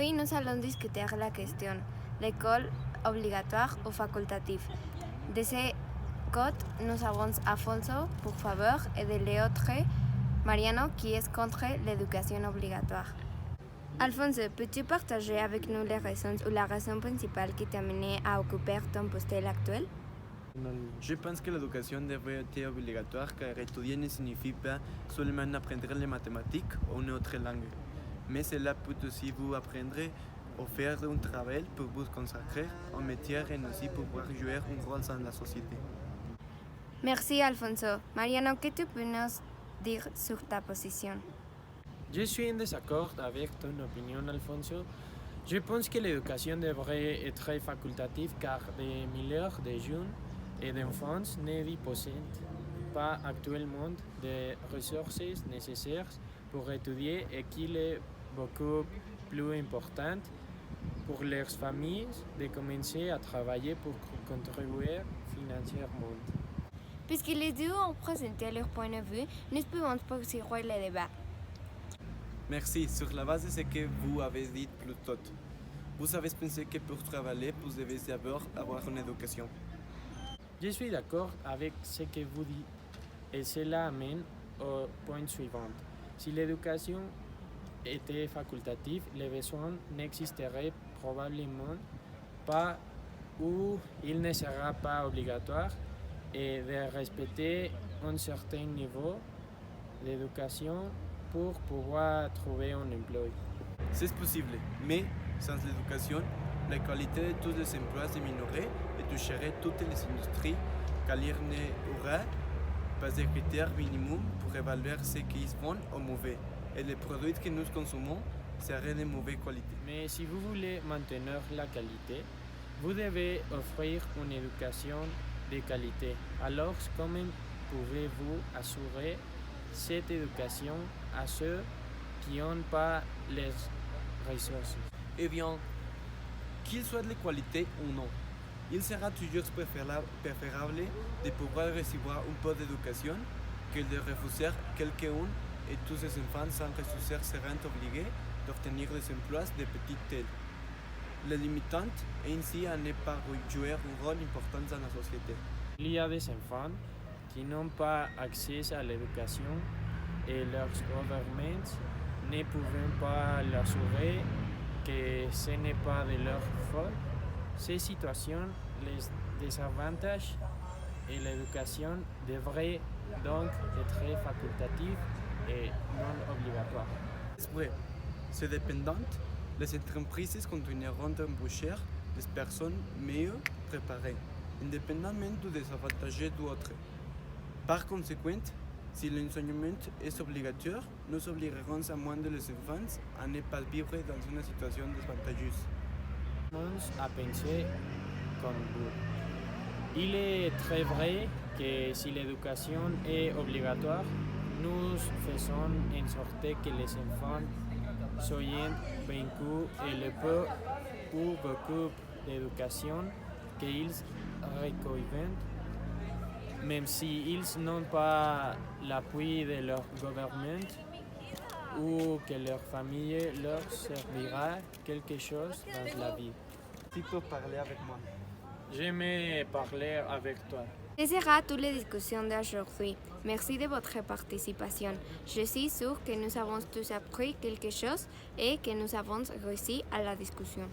Hoy nous allons discuter la question l'école obligatoire ou facultative. De ce côté, nous avons Alfonso, pour favor, et de l'autre, Mariano, qui est contre l'éducation obligatoire. Alfonso, peux-tu partager avec nous les raisons ou la raison principale qui t'a mené à occuper ton poste actuel? Je pense que l'éducation devrait être obligatoire car étudier ne signifie pas seulement apprendre les mathématiques ou une autre langue, mais cela peut aussi vous apprendre à faire un travail pour vous consacrer au métier et aussi pouvoir jouer un rôle dans la société. Merci Alfonso. Mariano, que tu peux nous dire sur ta position? Je suis en désaccord avec ton opinion, Alfonso. Je pense que l'éducation devrait être facultative car des milliards de jeunes et d'enfants ne disposent pas actuellement des ressources nécessaires pour étudier et qu'il est beaucoup plus important pour leurs familles de commencer à travailler pour contribuer financièrement. Puisque les deux ont présenté leur point de vue, nous pouvons poursuivre le débat. Merci. Sur la base de ce que vous avez dit plus tôt, vous avez pensé que pour travailler, vous devez d'abord avoir une éducation. Je suis d'accord avec ce que vous dites et cela amène au point suivant. Si l'éducation était facultative, les besoins n'existeraient probablement pas ou il ne sera pas obligatoire et de respecter un certain niveau d'éducation pour pouvoir trouver un emploi. C'est possible, mais sans l'éducation, la qualité de tous les emplois diminuerait et toucherait toutes les industries car il n'y aura pas de critères minimum pour évaluer ce qui est bon ou mauvais et les produits que nous consommons seraient de mauvaise qualité. Mais si vous voulez maintenir la qualité, vous devez offrir une éducation de qualité. Alors, comment pouvez-vous assurer cette éducation à ceux qui n'ont pas les ressources? Eh bien, qu'il soit de qualité ou non, il sera toujours préférable de pouvoir recevoir un peu d'éducation que de refuser quelqu'un et tous ces enfants sans ressources seront obligés d'obtenir des emplois de petite taille. Le limitant est ainsi à ne pas jouer un rôle important dans la société. Il y a des enfants qui n'ont pas accès à l'éducation et leurs gouvernements ne peuvent pas l'assurer que ce n'est pas de leur faute. Ces situations les désavantage et l'éducation devrait donc être facultative et non obligatoire. C'est vrai, c'est dépendant. Les entreprises continueront d'embaucher des personnes mieux préparées, indépendamment du désavantage d'autres. Par conséquent, si l'enseignement est obligatoire, nous obligerons à moins de les enfants à ne pas vivre dans une situation désavantageuse. À penser comme vous. Il est très vrai que si l'éducation est obligatoire, nous faisons en sorte que les enfants soient vaincus et le peu ou beaucoup d'éducation qu'ils reçoivent, même s'ils n'ont pas l'appui de leur gouvernement ou que leur famille leur servira quelque chose dans la vie. Tu peux parler avec moi. J'aimais parler avec toi. Ce sera toute la discussion d'aujourd'hui. Merci de votre participation. Je suis sûre que nous avons tous appris quelque chose et que nous avons réussi à la discussion.